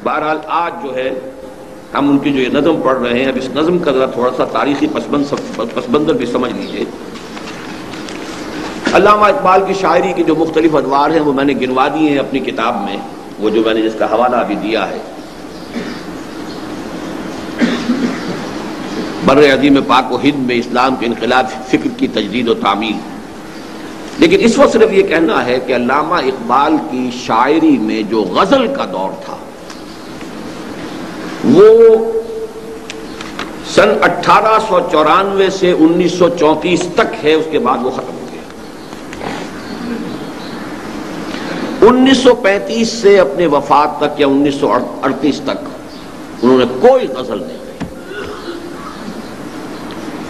بہرحال آج جو ہے ہم ان کی جو یہ نظم پڑھ رہے ہیں، اب اس نظم کا ذرا تھوڑا سا تاریخی پس منظر بھی سمجھ لیجیے۔ علامہ اقبال کی شاعری کی جو مختلف ادوار ہیں وہ میں نے گنوا دیے ہیں اپنی کتاب میں، وہ جو میں نے جس کا حوالہ ابھی دیا ہے، بر عظیم پاک و ہند میں اسلام کے انقلاب فکر کی تجدید و تعمیل۔ لیکن اس وقت صرف یہ کہنا ہے کہ علامہ اقبال کی شاعری میں جو غزل کا دور تھا وہ سن 1894 سے 1934 تک ہے، اس کے بعد وہ ختم ہو گیا۔ 1935 سے اپنے وفات تک یا 1938 تک انہوں نے کوئی غزل نہیں گائی۔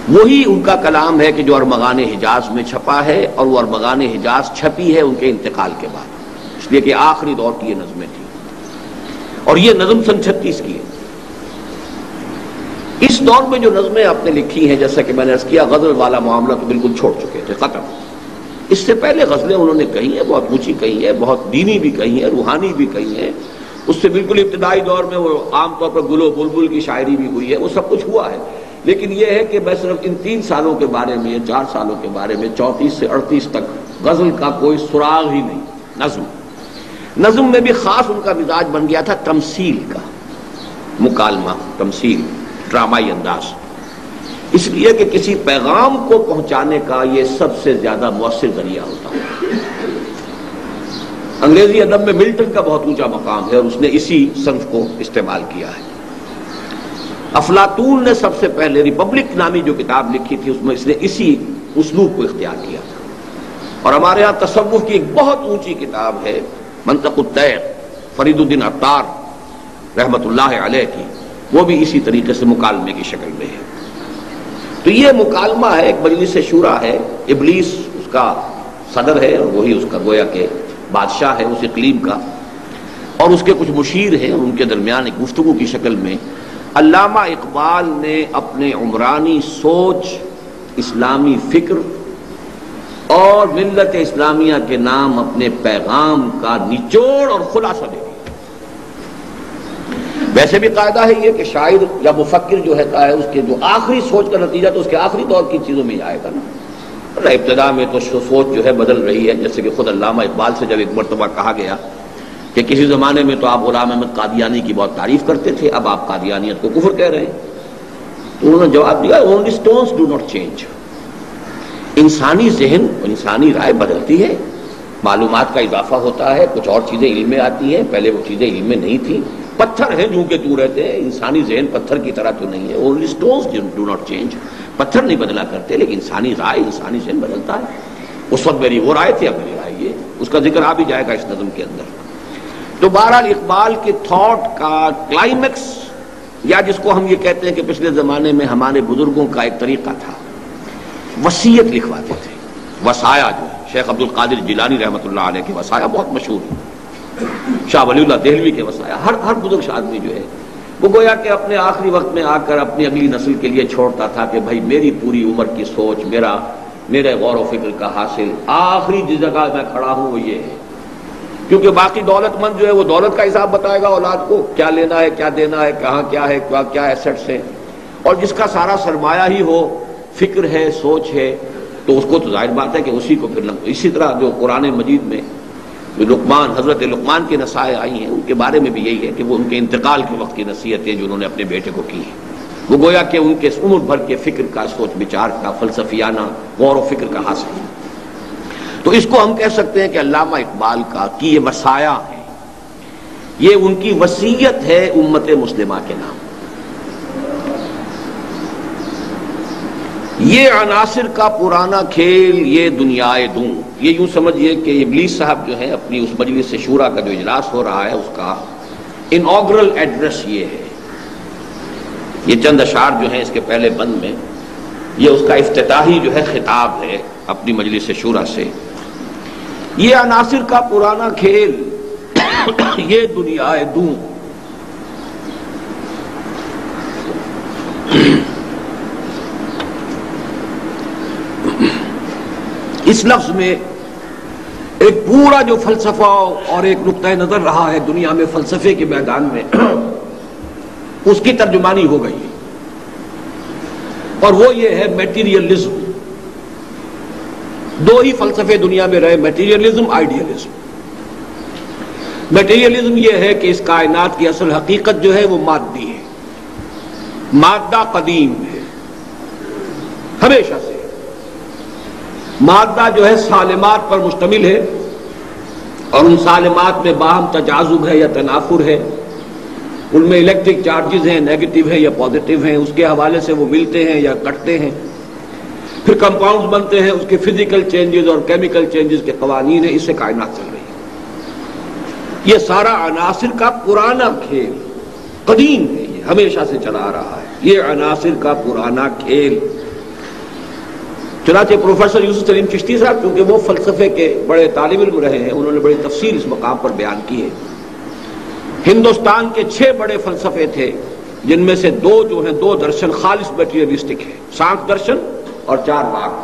وہی ان کا کلام ہے کہ جو ارمغان حجاز میں چھپا ہے، اور وہ ارمغان حجاز چھپی ہے ان کے انتقال کے بعد، اس لیے کہ آخری دور کی یہ نظمیں تھیں، اور یہ نظم سن 36 کی ہے۔ اس دور میں جو نظمیں آپ نے لکھی ہیں، جیسا کہ میں نے عرض کیا، غزل والا معاملہ تو بالکل چھوڑ چکے تھے، ختم۔ اس سے پہلے غزلیں انہوں نے کہی ہیں، بہت اونچی کہی ہیں، بہت دینی بھی کہی ہیں، روحانی بھی کہی ہیں۔ اس سے بالکل ابتدائی دور میں وہ عام طور پر گل و بلبل کی شاعری بھی ہوئی ہے، وہ سب کچھ ہوا ہے۔ لیکن یہ ہے کہ میں صرف ان 3 سالوں کے بارے میں، 4 سالوں کے بارے میں، 34 سے 38 تک غزل کا کوئی سراغ ہی نہیں۔ نظم میں بھی خاص ان کا مزاج بن گیا تھا تمثیل کا، مکالمہ، تمثیل، ڈرامائی انداز، اس لیے کہ کسی پیغام کو پہنچانے کا یہ سب سے زیادہ مؤثر ذریعہ ہوتا ہے۔ انگریزی ادب میں ملٹن کا بہت اونچا مقام ہے، اور اس نے اسی صنف کو استعمال کیا ہے۔ افلاطون نے سب سے پہلے ریپبلک نامی جو کتاب لکھی تھی، اس میں اس نے اسی اسلوب کو اختیار کیا تھا۔ اور ہمارے ہاں تصوف کی ایک بہت اونچی کتاب ہے منطق الطیر، فرید الدین عطار رحمت اللہ علیہ کی، وہ بھی اسی طریقے سے مکالمے کی شکل میں ہے۔ تو یہ مکالمہ ہے، ایک مجلس شورا ہے، ابلیس اس کا صدر ہے، اور وہی اس کا گویا کہ بادشاہ ہے اس اقلیم کا، اور اس کے کچھ مشیر ہیں، ان کے درمیان ایک گفتگو کی شکل میں علامہ اقبال نے اپنے عمرانی سوچ، اسلامی فکر اور ملت اسلامیہ کے نام اپنے پیغام کا نچوڑ اور خلاصہ دے دیا۔ ویسے بھی قاعدہ ہے یہ کہ شاعر یا مفکر جو ہے اس کے جو آخری سوچ کا نتیجہ تو اس کے آخری دور کی چیزوں میں ہی آئے گا نا۔ ابتدا میں تو سوچ جو ہے بدل رہی ہے، جیسے کہ خود علامہ اقبال سے جب ایک مرتبہ کہا گیا کہ کسی زمانے میں تو آپ غلام احمد قادیانی کی بہت تعریف کرتے تھے، اب آپ قادیانیت کو کفر کہہ رہے ہیں، تو انہوں نے جواب دیا only stones do not change۔ انسانی ذہن، انسانی رائے بدلتی ہے، معلومات کا اضافہ ہوتا ہے، کچھ اور چیزیں علم میں آتی ہیں، پہلے وہ چیزیں علم میں نہیں تھیں۔ پتھر ہیں جو کہ تو رہتے ہیں، انسانی ذہن پتھر کی طرح تو نہیں ہے۔ only stones do not change، پتھر نہیں بدلا کرتے، لیکن انسانی رائے، انسانی ذہن بدلتا ہے۔ اس وقت میری وہ رائے تھی، اب میری رائے یہ، اس کا ذکر آ بھی جائے گا اس نظم کے اندر۔ تو بہرحال اقبال کے تھاٹ کا کلائمیکس، یا جس کو ہم یہ کہتے ہیں کہ پچھلے زمانے میں ہمارے بزرگوں کا ایک طریقہ تھا، وصیت لکھواتے تھے، وصایا جو ہے، شیخ عبد القادر جیلانی رحمۃ اللہ علیہ کے وصایا بہت مشہور ہے، شاہ ولی اللہ دہلوی کے وصایا، ہر بزرگ آدمی جو ہے وہ گویا کہ اپنے آخری وقت میں آ کر اپنی اگلی نسل کے لیے چھوڑتا تھا کہ بھائی میری پوری عمر کی سوچ، میرے غور و فکر کا حاصل، آخری جس جگہ میں کھڑا ہوں وہ یہ ہے۔ کیونکہ باقی دولت مند جو ہے وہ دولت کا حساب بتائے گا اولاد کو، کیا لینا ہے، کیا دینا ہے، کہاں کیا ہے، کیا ایسٹس ہیں، اور جس کا سارا سرمایہ ہی ہو، فکر ہے، سوچ ہے، تو اس کو تو ظاہر بات ہے کہ اسی کو پھر اسی طرح جو قرآن مجید میں جو لقمان، حضرت لقمان کی نصائح آئی ہیں، ان کے بارے میں بھی یہی ہے کہ وہ ان کے انتقال کے وقت کی نصیحتیں جو انہوں نے اپنے بیٹے کو کی ہیں، وہ گویا کہ ان کے عمر بھر کے فکر کا، سوچ بچار کا، فلسفیانہ غور و فکر کا حاصل ہے۔ تو اس کو ہم کہہ سکتے ہیں کہ علامہ اقبال کا کی یہ وصایا ہے، یہ ان کی وصیت ہے امت مسلمہ کے نام۔ یہ عناصر کا پرانا کھیل، یہ دنیائے دوں، یہ یوں سمجھیے کہ ابلیس صاحب جو ہے اپنی اس مجلس شورا کا جو اجلاس ہو رہا ہے اس کا انوگرل ایڈریس یہ ہے، یہ چند اشعار جو ہیں اس کے پہلے بند میں، یہ اس کا افتتاحی جو ہے خطاب ہے اپنی مجلس شورا سے۔ یہ عناصر کا پرانا کھیل، یہ دنیائے دوں، اس لفظ میں ایک پورا جو فلسفہ اور ایک نقطۂ نظر رہا ہے دنیا میں فلسفے کے میدان میں، اس کی ترجمانی ہو گئی، اور وہ یہ ہے میٹیریلزم۔ دو ہی فلسفے دنیا میں رہے، میٹیریلزم، آئیڈیلزم۔ میٹیریلزم یہ ہے کہ اس کائنات کی اصل حقیقت جو ہے وہ مادی ہے، مادہ قدیم ہے، ہمیشہ سے مادہ جو ہے سالمات پر مشتمل ہے، اور ان سالمات میں باہم تجاذب ہے یا تنافر ہے، ان میں الیکٹرک چارجز ہیں، نیگیٹو ہیں یا پازیٹو ہیں، اس کے حوالے سے وہ ملتے ہیں یا کٹتے ہیں، پھر کمپاؤنڈز بنتے ہیں، اس کے فزیکل چینجز اور کیمیکل چینجز کے قوانین ہیں، اس سے کائنات چل رہی ہے۔ یہ سارا عناصر کا پرانا کھیل قدیم ہے، یہ ہمیشہ سے چلا آ رہا ہے، یہ عناصر کا پرانا کھیل۔ چنانچہ پروفیسر یوسف سلیم چشتی صاحب، کیونکہ وہ فلسفے کے بڑے طالب علم رہے ہیں، انہوں نے بڑی تفصیل اس مقام پر بیان کی ہے۔ ہندوستان کے 6 بڑے فلسفے تھے، جن میں سے 2 جو ہیں 2 درشن خالص میٹیریلسٹک ہیں، سانکھ درشن اور 4 واگ۔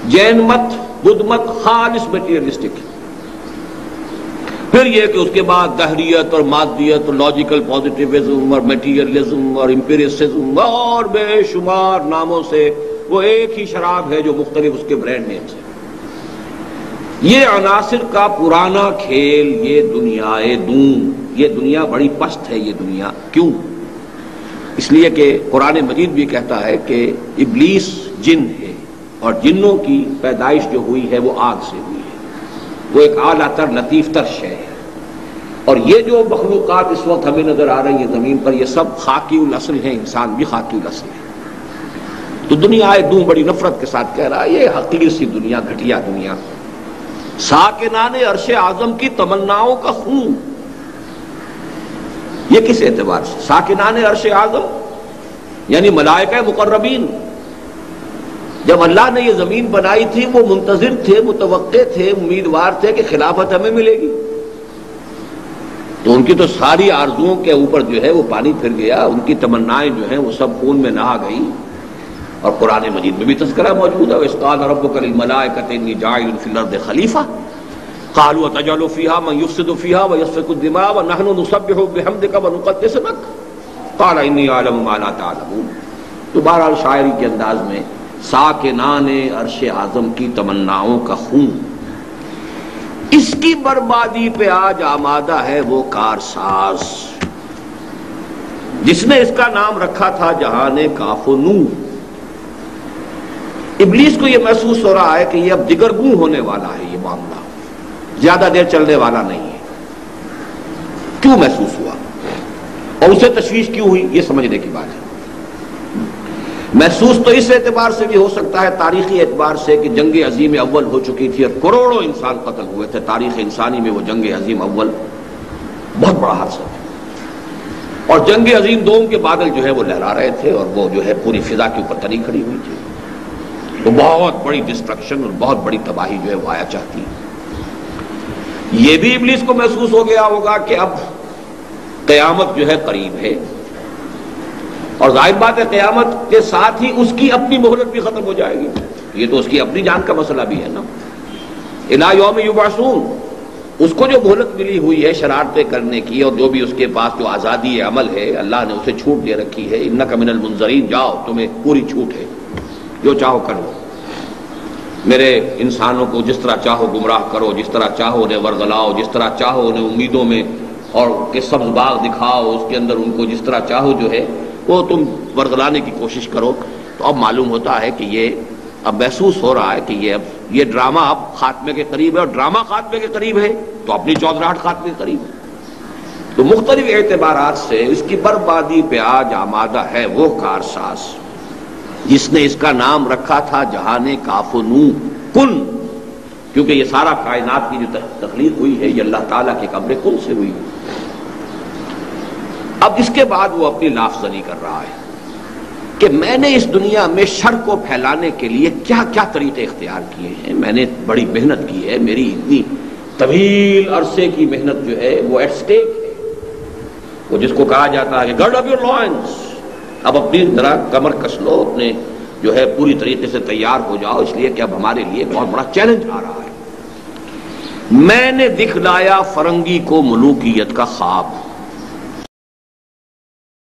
جین مت، بدھ مت خالص میٹیریلسٹک ہے۔ پھر یہ کہ اس کے بعد دہریت اور مادیت اور لاجیکل پازیٹیوزم اور میٹیریلزم اور امپیریسزم اور بے شمار ناموں سے وہ ایک ہی شراب ہے جو مختلف اس کے برانڈ نیمز ہیں۔ یہ عناصر کا پرانا کھیل، یہ دنیائے دون، یہ دنیا بڑی پست ہے۔ یہ دنیا کیوں؟ اس لیے کہ قرآن مجید بھی کہتا ہے کہ ابلیس جن ہے، اور جنوں کی پیدائش جو ہوئی ہے وہ آگ سے ہوئی ہے، وہ ایک اعلیٰ تر لطیف تر شے ہے۔ اور یہ جو مخلوقات اس وقت ہمیں نظر آ رہی ہیں زمین پر، یہ سب خاکی الاصل ہیں، انسان بھی خاکی الاصل ہے۔ تو دنیا دوں بڑی نفرت کے ساتھ کہہ رہا ہے یہ حقیر سی دنیا، گھٹیا دنیا، ساکنان عرش اعظم کی تمناؤں کا خون۔ یہ کس اعتبار سے؟ ساکنان عرش اعظم یعنی ملائکہ مقربین، جب اللہ نے یہ زمین بنائی تھی وہ منتظر تھے، متوقع تھے، امیدوار تھے کہ خلافت ہمیں ملے گی، تو ان کی تو ساری آرزوؤں کے اوپر جو ہے وہ پانی پھر گیا، ان کی تمنائیں جو ہیں وہ سب خون میں نہا گئی۔ اور قرآن مجید میں بھی تذکرہ موجود ہے، وَإِذْ قَالَ رَبُّكَ لِلْمَلَائِكَةِ إِنِّي جَاعِلٌ فِي الْأَرْضِ خَلِيفَةً قَالُوا أَتَجْعَلُ فِيهَا مَن يُفْسِدُ فِيهَا وَيَسْفِكُ الدِّمَاءَ وَنَحْنُ نُسَبِّحُ بِحَمْدِكَ وَنُقَدِّسُ لَكَ قَالَ إِنِّي أَعْلَمُ مَا لَا تَعْلَمُونَ۔ تو بہرحال شاعری کے انداز میں ساکنان عرش اعظم کی تمناؤں کا خون، اس کی بربادی پہ آج آمادہ ہے وہ کارساز جس نے اس کا نام رکھا تھا جہان کاف و نور۔ ابلیس کو یہ محسوس ہو رہا ہے کہ یہ اب دگرگوں ہونے والا ہے، یہ معاملہ زیادہ دیر چلنے والا نہیں ہے۔ کیوں محسوس ہوا اور اسے تشویش کیوں ہوئی، یہ سمجھنے کی بات ہے۔ محسوس تو اس اعتبار سے بھی ہو سکتا ہے، تاریخی اعتبار سے، کہ جنگ عظیم اول ہو چکی تھی اور کروڑوں انسان قتل ہوئے تھے۔ تاریخ انسانی میں وہ جنگ عظیم اول بہت بڑا حادثہ تھا، اور جنگ عظیم دوم کے بادل جو ہے وہ لہرا رہے تھے، اور وہ جو ہے پوری فضا کے اوپر تنی کھڑی ہوئی تھی۔ تو بہت بڑی ڈسٹرکشن اور بہت بڑی تباہی جو ہے وہ آیا چاہتی ہے۔ یہ بھی ابلیس کو محسوس ہو گیا ہوگا کہ اب قیامت جو ہے قریب ہے، اور ظاہر بات ہے قیامت کے ساتھ ہی اس کی اپنی مہلت بھی ختم ہو جائے گی، یہ تو اس کی اپنی جان کا مسئلہ بھی ہے نا۔ الی یوم یبعثون، اس کو جو مہلت ملی ہوئی ہے شرارتیں کرنے کی، اور جو بھی اس کے پاس جو آزادی عمل ہے اللہ نے اسے چھوٹ دے رکھی ہے، انک من المنظرین، جاؤ تمہیں پوری چھوٹ ہے، جو چاہو کر لو، میرے انسانوں کو جس طرح چاہو گمراہ کرو، جس طرح چاہو انہیں ورگلاؤ، جس طرح چاہو انہیں امیدوں میں اور کہ سبز باغ دکھاؤ، اس کے اندر ان کو جس طرح چاہو جو ہے وہ تم ورگلانے کی کوشش کرو۔ تو اب معلوم ہوتا ہے کہ یہ اب محسوس ہو رہا ہے کہ یہ ڈرامہ اب خاتمے کے قریب ہے، اور ڈرامہ خاتمے کے قریب ہے تو اپنی چودراہٹ خاتمے کے قریب ہے۔ تو مختلف اعتبارات سے اس کی بربادی پہ آج آمادہ ہے وہ کارساز جس نے اس کا نام رکھا تھا جہان کاف و نور، کن، کیونکہ یہ سارا کائنات کی جو تخلیق ہوئی ہے یہ اللہ تعالیٰ کے امر کن سے ہوئی ہے۔ اب اس کے بعد وہ اپنی لافزنی کر رہا ہے کہ میں نے اس دنیا میں شر کو پھیلانے کے لیے کیا کیا طریقے اختیار کیے ہیں، میں نے بڑی محنت کی ہے، میری اتنی طویل عرصے کی محنت جو ہے وہ ایٹ سٹیک ہے، وہ جس کو کہا جاتا ہے کہ گرڈ اپ یور لائنز، اب اپنی ذرا کمر کس لو، اپنے جو ہے پوری طریقے سے تیار ہو جاؤ، اس لیے کہ اب ہمارے لیے بہت بڑا چیلنج آ رہا ہے۔ میں نے دکھلایا فرنگی کو ملوکیت کا خواب.